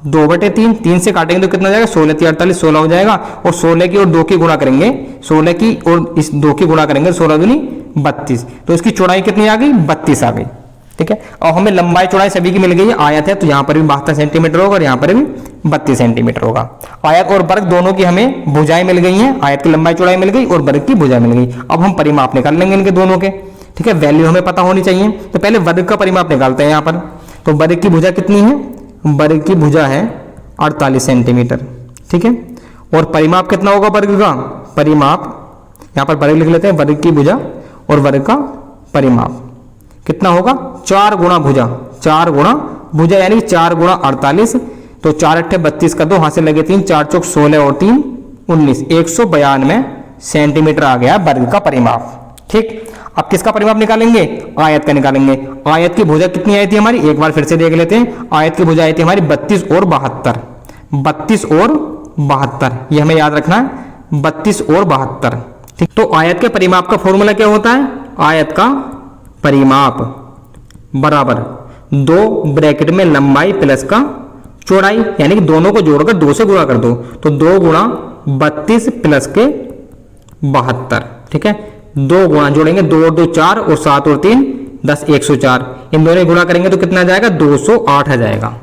2/3, 3 से काटेंगे तो कितना जाएगा? 16 3 48, 16 हो जाएगा। और 16 की और 2 की गुणा करेंगे, 16 की और इस 2 की गुणा करेंगे, 16 दूनी 32, तो इसकी चौड़ाई कितनी आ गई? 32 आ गई, ठीक है। और हमें लंबाई चौड़ाई सभी की मिल गई है। आयत है तो यहाँ पर भी 72 सेंटीमीटर होगा और यहाँ पर भी 32 सेंटीमीटर होगा। आयत और वर्ग दोनों की हमें भुजाएं मिल गई हैं। आयत की लंबाई चौड़ाई मिल गई और वर्ग की भुजा मिल गई। अब हम परिमाप निकाल लेंगे इनके दोनों के, ठीक है। वैल्यू हमें पता होनी चाहिए, तो पहले वर्ग का परिमाप निकालते हैं यहाँ पर। तो वर्ग की भुजा कितनी है? वर्ग की भुजा है 48 सेंटीमीटर, ठीक है। और परिमाप कितना होगा वर्ग का? परिमाप यहाँ पर वर्ग लिख लेते हैं, वर्ग की भुजा और वर्ग का परिमाप कितना होगा? 4 गुणा भुजा, 4 गुणा भुजा, यानी 4 गुणा 48, तो 4 8 32 का 2 हासिल लगे 3, 4 चौक 16 और 3 19, 192 सेंटीमीटर आ गया वर्ग का परिमाप, ठीक। अब किसका परिमाप निकालेंगे? आयत का निकालेंगे। आयत की भुजा कितनी आई थी हमारी? एक बार फिर से देख लेते हैं। आयत की भुजा आई थी हमारी 32 और 72, 32 और 72, ये हमें याद रखना है, 32 और 72, ठीक। तो आयत के परिमाप का फॉर्मूला क्या होता है? आयत का परिमाप बराबर 2 ब्रैकेट में लंबाई प्लस का चौड़ाई, यानी कि दोनों को जोड़कर 2 से गुणा कर दो, तो 2 गुणा 32 प्लस के 72, ठीक है। 2 गुणा जोड़ेंगे, 2 और 2 4 और 7 और 3 10, 104, इन दोनों गुणा करेंगे तो कितना जाएगा? 208 आ जाएगा,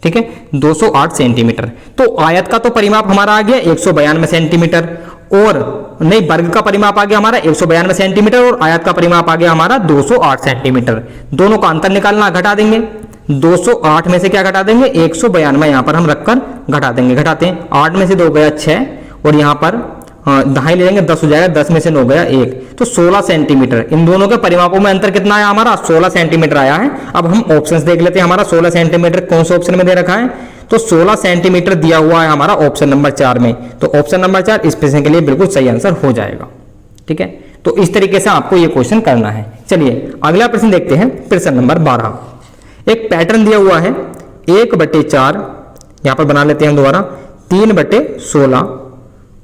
ठीक है। 208 सेंटीमीटर। तो आयत का तो परिमाप हमारा आ गया 192 सेंटीमीटर, और नहीं, वर्ग का परिमाप आ गया हमारा 192 सेंटीमीटर और आयत का परिमाप आ गया हमारा 208 सेंटीमीटर। दोनों का अंतर निकालना, घटा देंगे। 208 में से क्या घटा देंगे? 192 यहाँ पर हम रखकर घटा देंगे। घटाते हैं, 8 में से 2 गया 6 और यहाँ पर दहाई ले लेंगे 10 हो जाएगा, 10 में से 9 गया 1, तो 16 सेंटीमीटर। इन दोनों के परिमापों में अंतर कितना आया हमारा, 16 सेंटीमीटर आया है। अब हम ऑप्शंस देख लेते हैं, हमारा 16 सेंटीमीटर कौन से ऑप्शन में दे रखा है, तो 16 सेंटीमीटर दिया हुआ है हमारा ऑप्शन नंबर 4 में, तो ऑप्शन नंबर 4 इस प्रश्न के लिए बिल्कुल सही आंसर हो जाएगा। ठीक है, तो इस तरीके से आपको ये क्वेश्चन करना है। चलिए अगला प्रश्न देखते हैं, प्रश्न नंबर 12। एक पैटर्न दिया हुआ है 1/4, यहां पर बना लेते हैं हम दोबारा, 3/16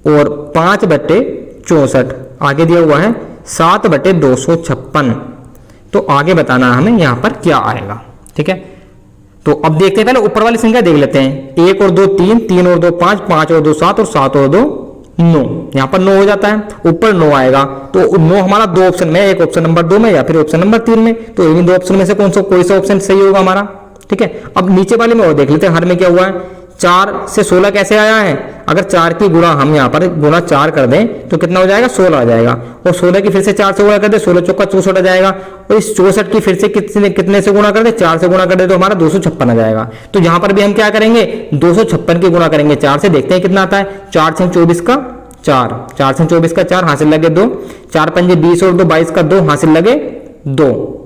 और 5/64, आगे दिया हुआ है 7/256। तो आगे बताना है हमें यहां पर क्या आएगा। ठीक है, तो अब देखते हैं, पहले ऊपर वाली संख्या देख लेते हैं, 1 और 2 3, 3 और 2 5, 5 और 2 7 और 7 और 2 9, यहां पर 9 हो जाता है, ऊपर 9 आएगा। तो 9 हमारा दो ऑप्शन में, एक ऑप्शन नंबर 2 में या फिर ऑप्शन नंबर 3 में, तो इन्हीं दो ऑप्शन में से कोई सा ऑप्शन सही होगा हमारा। ठीक है, अब नीचे वाले में और देख लेते हैं, हर में क्या हुआ है, 4 से 16 कैसे आया है, अगर 4 की गुणा हम यहाँ पर गुणा 4 कर दें तो कितना हो जाएगा, 16 आ जाएगा, और 16 की फिर से 4 से गुणा कर दे, 16 चौका 64 आ जाएगा, और इस 64 की फिर से कितने से गुणा कर दे, 4 से गुणा कर दे तो हमारा 256 आ जाएगा। तो यहाँ पर भी हम क्या करेंगे, 256 की गुणा करेंगे 4 से, देखते हैं कितना आता है, 4 से 24 का 4, 4 से 24 का 4, हासिल लगे 2, 4 पंजे 20 और 2 22 का 2, हासिल लगे 2,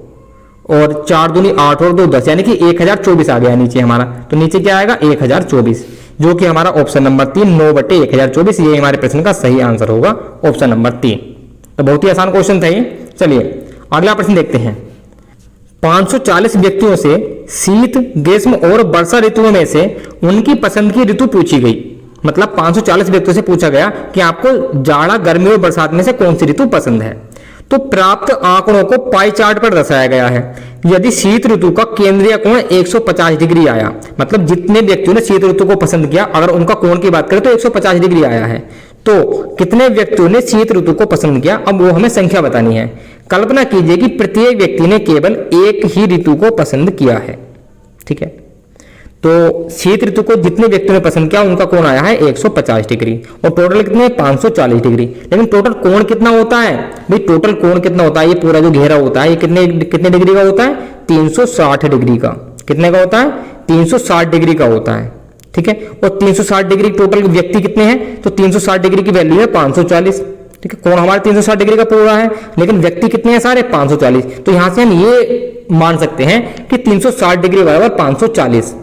और 4 दूनी 8 और 2 10, यानी कि 1024 आ गया नीचे हमारा। तो नीचे क्या आएगा, 1024, जो कि हमारा ऑप्शन नंबर 3 9/1024, ये हमारे प्रश्न का सही आंसर होगा, ऑप्शन नंबर 3। तो बहुत ही आसान क्वेश्चन था ये। चलिए अगला प्रश्न देखते हैं, 540 व्यक्तियों से शीत, ग्रीष्म और वर्षा ऋतुओं में से उनकी पसंद की ऋतु पूछी गई। मतलब 540 व्यक्तियों से पूछा गया कि आपको जाड़ा, गर्मी और बरसात में से कौन सी ऋतु पसंद है। तो प्राप्त आंकड़ों को पाई चार्ट पर दर्शाया गया है। यदि शीत ऋतु का केंद्रीय कोण 150 डिग्री आया, मतलब जितने व्यक्तियों ने शीत ऋतु को पसंद किया, अगर उनका कोण की बात करें तो 150 डिग्री आया है, तो कितने व्यक्तियों ने शीत ऋतु को पसंद किया, अब वो हमें संख्या बतानी है। कल्पना कीजिए कि प्रत्येक व्यक्ति ने केवल एक ही ऋतु को पसंद किया है। ठीक है, तो शीत ऋतु को जितने व्यक्तियों ने पसंद किया उनका कोण आया है 150 डिग्री, और टोटल कितने, 540 डिग्री। लेकिन टोटल कोण कितना होता है भाई, टोटल कोण कितना होता है, ये पूरा जो घेरा होता है ये कितने डिग्री का होता है, 360 डिग्री का। कितने का होता है, 360 डिग्री का होता है। ठीक है, और 360 डिग्री टोटल व्यक्ति कितने हैं, तो 360 डिग्री की वैल्यू है 540। ठीक है, कोण हमारा 360 डिग्री का पूरा है, लेकिन व्यक्ति कितने हैं सारे, 540। तो यहां से हम ये मान सकते हैं कि 360 डिग्री बराबर 540,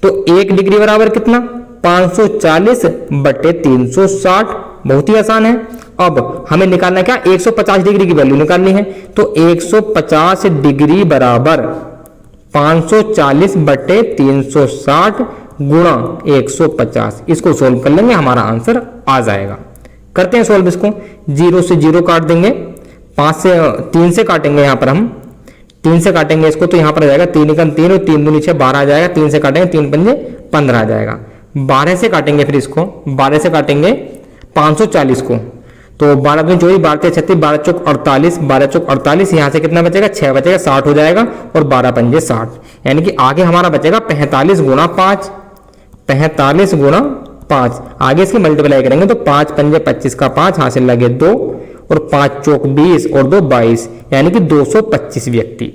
तो 1 डिग्री बराबर कितना, 540/360। बहुत ही आसान है। अब हमें निकालना है क्या, 150 डिग्री की वैल्यू निकालनी है, तो 150 डिग्री बराबर 540/360 गुणा 150, इसको सोल्व कर लेंगे, हमारा आंसर आ जाएगा। करते हैं सोल्व इसको, 0 से 0 काट देंगे, 3 से काटेंगे, यहाँ पर हम 3 से काटेंगे इसको, तो यहाँ पर आ जाएगा 3 एकम 3 और 3 दूनी 6 12 आ जाएगा, 3 से काटेंगे 3 पंजे 15 आ जाएगा। 12 से काटेंगे, फिर इसको 12 से काटेंगे 540 को, तो 12 दूनी 24, 12 36, 12 चौक 48, 12 चौक 48, यहाँ से कितना बचेगा, 6 बचेगा, 60 हो जाएगा, और 12 पंजे 60, यानी कि आगे हमारा बचेगा 45 गुणा 5, 45 गुणा 5, आगे इसकी मल्टीप्लाई करेंगे तो 5 पंजे 25 का 5, हासिल लगे 2, और 5 चौक 20 और 2 22, यानी कि 225 व्यक्ति।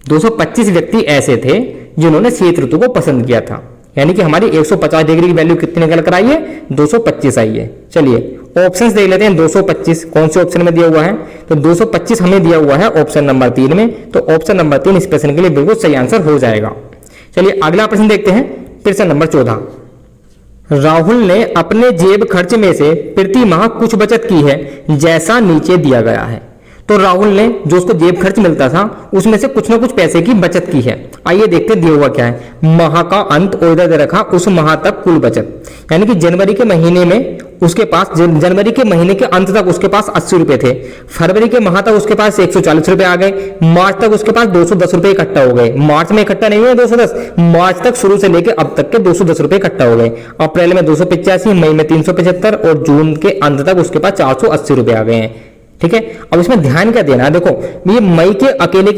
225 व्यक्ति ऐसे थे जिन्होंने शीत ऋतु को पसंद किया था, यानी कि हमारी 150 डिग्री की वैल्यू कितनी निकल कर आई है, 225 आई है। चलिए ऑप्शंस देख लेते हैं, 225 कौन से ऑप्शन में दिया हुआ है, तो 225 हमें दिया हुआ है ऑप्शन नंबर 3 में, तो ऑप्शन नंबर 3 इस प्रश्न के लिए बिल्कुल सही आंसर हो जाएगा। चलिए अगला प्रश्न देखते हैं, प्रश्न नंबर 14। राहुल ने अपने जेब खर्च में से प्रति माह कुछ बचत की है, जैसा नीचे दिया गया है। तो राहुल ने जो उसको जेब खर्च मिलता था उसमें से कुछ ना कुछ पैसे की बचत की है। आइए देखते दिया हुआ क्या है, माह का अंत और इधर दे रखा उस माह तक कुल बचत, यानी कि जनवरी के महीने में उसके पास, जनवरी के महीने के अंत तक उसके पास 80 रुपए थे, फरवरी के माह तक उसके पास 140 रुपए आ गए, मार्च तक उसके पास 210 रुपए इकट्ठा हो गए। मार्च में इकट्ठा नहीं हुए 210, मार्च तक शुरू से लेकर अब तक के 210 रुपए इकट्ठा हो गए। अप्रैल में 285, मई में 375 और जून के अंत तक उसके पास 480 रुपए आ गए हैं। ठीक है, अब इसमें ध्यान क्या देना है, देखो ये मई के अकेले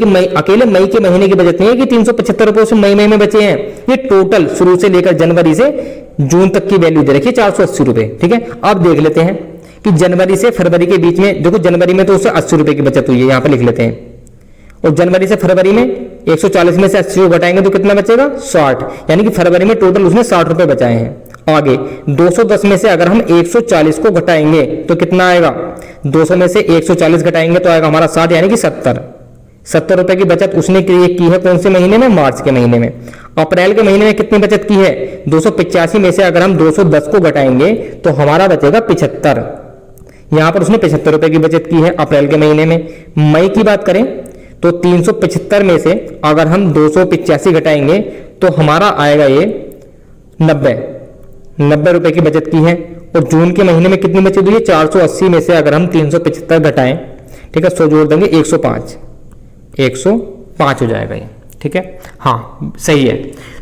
मई के महीने की बचत नहीं है कि 375 रुपए से मई में बचे हैं, ये टोटल शुरू से लेकर जनवरी से जून तक की वैल्यू दे रखी है 480 रुपए। ठीक है, अब देख लेते हैं कि जनवरी से फरवरी के बीच में, देखो जनवरी में तो उससे 80 रुपए की बचत हुई है, यहां पर लिख लेते हैं, और जनवरी से फरवरी में 140 में से 80 घटाएंगे तो कितना बचेगा, 60, यानी कि फरवरी में टोटल उसने 60 रुपए बचाए हैं। आगे 210 में से अगर हम 140 को घटाएंगे तो कितना आएगा, 200 में से 140 घटाएंगे तो आएगा हमारा 60 यानी कि 70 रुपए की बचत उसने की है कौन से महीने में, मार्च के महीने में। अप्रैल के महीने में कितनी बचत की है, 285 में से अगर हम 210 को घटाएंगे तो हमारा बचेगा 75। यहां पर उसने 75 रुपए की बचत की है अप्रैल के महीने में। मई की बात करें तो 375 में से अगर हम 285 घटाएंगे तो हमारा आएगा ये 90 रुपए की बचत की है। और जून के महीने में कितनी बचत हुई है, 480 में से अगर हम 375 घटाएं, ठीक है, 100 जोड़ देंगे 105 हो जाएगा ये, ठीक है, हाँ सही है।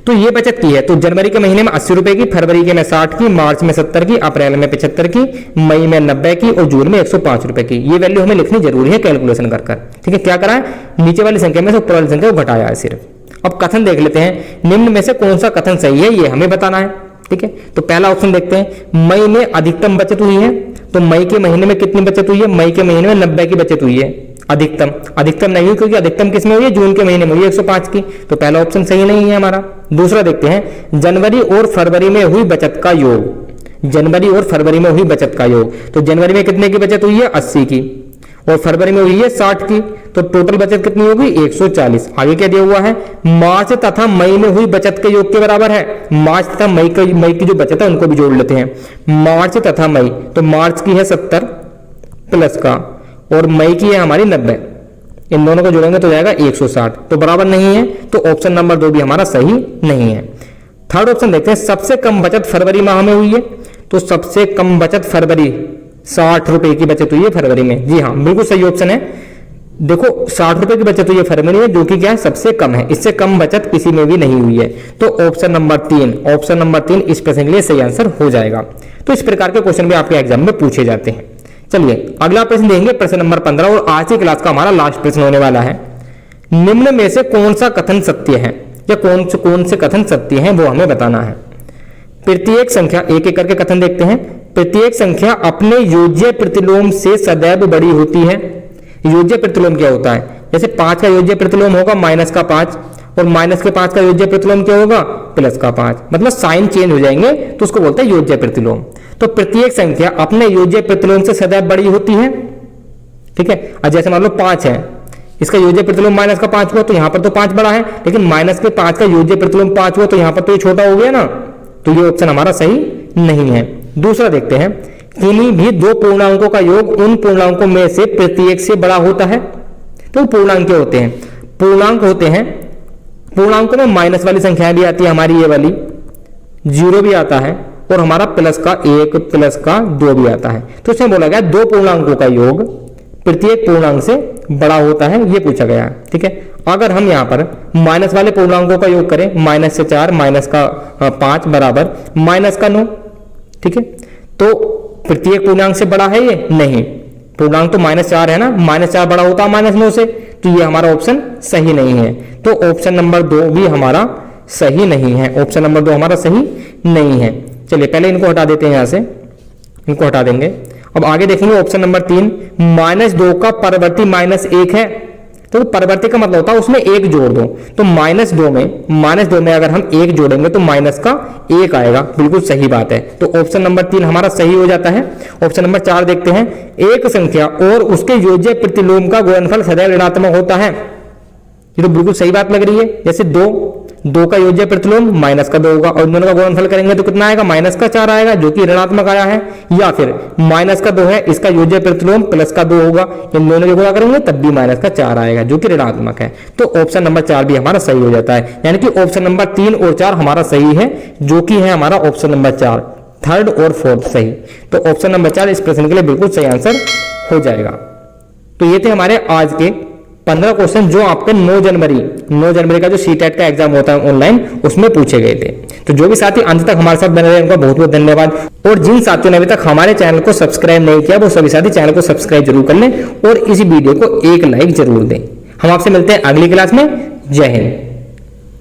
तो ये बचत की है। तो जनवरी के महीने में 80 रुपए की, फरवरी के में 60 की, मार्च में 70 की, अप्रैल में 75 की, मई में 90 की और जून में 105 रुपए की। ये वैल्यू हमें लिखनी जरूरी है कैलकुलेशन कर, ठीक है। क्या करा है, नीचे वाली संख्या में से ऊपर वाली संख्या को घटाया है सिर्फ। अब कथन देख लेते हैं, निम्न में से कौन सा कथन सही है ये हमें बताना है, ठीक है। तो पहला ऑप्शन देखते हैं, मई में अधिकतम बचत हुई है। तो मई के महीने में कितनी बचत हुई है, मई के महीने में 90 की बचत हुई है। अधिकतम नहीं हुई क्योंकि अधिकतम किसमें हुई है, जून के महीने में हुई 105 की। तो पहला ऑप्शन सही नहीं है हमारा। दूसरा देखते हैं, जनवरी और फरवरी में हुई बचत का योग। जनवरी और फरवरी में हुई बचत का योग, तो जनवरी में कितने की बचत हुई है, 80 की, और फरवरी में हुई है 60 की। तो टोटल बचत कितनी होगी, 140। आगे क्या दिया हुआ है, मार्च तथा मई में हुई बचत के योग के बराबर है। मार्च तथा मई की जो बचत है उनको भी जोड़ लेते हैं, मार्च तथा मई। तो मार्च की है 70 प्लस का और मई की है हमारी 90, इन दोनों को जोड़ेंगे तो जाएगा 160। तो बराबर नहीं है, तो ऑप्शन नंबर 2 भी हमारा सही नहीं है। थर्ड ऑप्शन देखते हैं, सबसे कम बचत फरवरी माह में हुई है। तो सबसे कम बचत फरवरी, 60 रुपए की बचत हुई है फरवरी में। जी हाँ, बिल्कुल सही ऑप्शन है। देखो 60 रुपए की बचत हुई है फरवरी में, जो कि क्या है, सबसे कम है। इससे कम बचत किसी में भी नहीं हुई है। तो ऑप्शन नंबर 3 इस प्रश्न के लिए सही आंसर हो जाएगा। तो इस प्रकार के क्वेश्चन भी आपके एग्जाम में पूछे जाते हैं। चलिए अगला प्रश्न देंगे, प्रश्न नंबर 15, और आज की क्लास का हमारा लास्ट प्रश्न होने वाला है। निम्न में से कौन सा कथन सत्य है, या कौन से कथन सत्य हैं वो हमें बताना है। प्रत्येक संख्या, एक एक करके कथन देखते हैं। प्रत्येक संख्या अपने योज्य प्रतिलोम से सदैव बड़ी होती है। योज्य प्रतिलोम क्या होता है, जैसे 5 का योज्य प्रतिलोम होगा -5, और -5 का योज्य प्रतिलोम क्या होगा, +5, मतलब साइन चेंज हो जाएंगे तो उसको बोलते हैं योज्य प्रतिलोम। तो प्रत्येक संख्या अपने योज्य प्रतिलोम से सदैव बड़ी होती है, ठीक है। और जैसे मान लो 5 है, इसका योज्य प्रतिलोम -5 हुआ तो यहाँ पर तो 5 बड़ा है, लेकिन -5 का योज्य प्रतिलोम 5 हुआ तो यहाँ पर तो ये छोटा हो गया ना। तो ये ऑप्शन हमारा सही नहीं है। दूसरा देखते हैं, किन्हीं भी 2 पूर्णांकों का योग उन पूर्णांकों में से प्रत्येक से बड़ा होता है। तो पूर्णांक क्या होते हैं, पूर्णांक होते हैं, पूर्णांकों में माइनस वाली संख्याएं भी आती है हमारी, ये वाली 0 भी आता है, और हमारा प्लस का 1 प्लस का 2 भी आता है। तो इसमें बोला गया 2 पूर्णांकों का योग प्रत्येक पूर्णांक से बड़ा होता है, ये पूछा गया, ठीक है। अगर हम यहाँ पर माइनस वाले पूर्णांकों का योग करें, -4 -5 बराबर -9, ठीक है। तो प्रत्येक पूर्णांक से बड़ा है ये नहीं, पूर्णांक तो -4 है ना, -4 बड़ा होता है -9 से, तो ये हमारा ऑप्शन सही नहीं है। तो ऑप्शन नंबर 2 भी हमारा सही नहीं है। ऑप्शन नंबर 2 हमारा सही नहीं है। चलिए पहले इनको हटा देते हैं, यहां से इनको हटा देंगे। अब आगे देखेंगे ऑप्शन नंबर 3, -2 का परवर्ती -1 है। तो परवर्ती का मतलब होता है उसमें 1 जोड़ दो। तो -2 में अगर हम 1 जोड़ेंगे तो माइनस का 1 आएगा, बिल्कुल सही बात है। तो ऑप्शन नंबर 3 हमारा सही हो जाता है। ऑप्शन नंबर 4 देखते हैं, एक संख्या और उसके योज्य प्रतिलोम का गुणनफल सदैव ऋणात्मक होता है। ये तो बिल्कुल सही बात लग रही है। जैसे 2 का योज्य प्रतिलोम -2 होगा, और दोनों का गुणनफल करेंगे तो कितना आएगा, -4 आएगा, जो कि ऋणात्मक आया है। या फिर -2 है, इसका योज्य प्रतिलोम +2 होगा, इन दोनों को गुणा करेंगे तब भी -4 आएगा, जो कि ऋणात्मक है। तो ऑप्शन नंबर 4 भी हमारा सही हो जाता है। यानी कि ऑप्शन नंबर 3 और 4 हमारा सही है, जो कि है हमारा ऑप्शन नंबर 4, थर्ड और फोर्थ सही। तो ऑप्शन नंबर 4 इस प्रश्न के लिए बिल्कुल सही आंसर हो जाएगा। तो ये थे हमारे आज के 15 क्वेश्चन जो आपके 9 जनवरी का जो सीटेट का एग्जाम होता है ऑनलाइन, उसमें पूछे गए थे। तो जो भी साथी अंत तक हमारे साथ बने रहे उनका बहुत बहुत धन्यवाद। और जिन साथियों ने अभी तक हमारे चैनल को सब्सक्राइब नहीं किया, वो सभी साथी चैनल को सब्सक्राइब जरूर कर लें और इस वीडियो को एक लाइक जरूर दें। हम आपसे मिलते हैं अगली क्लास में। जय हिंद।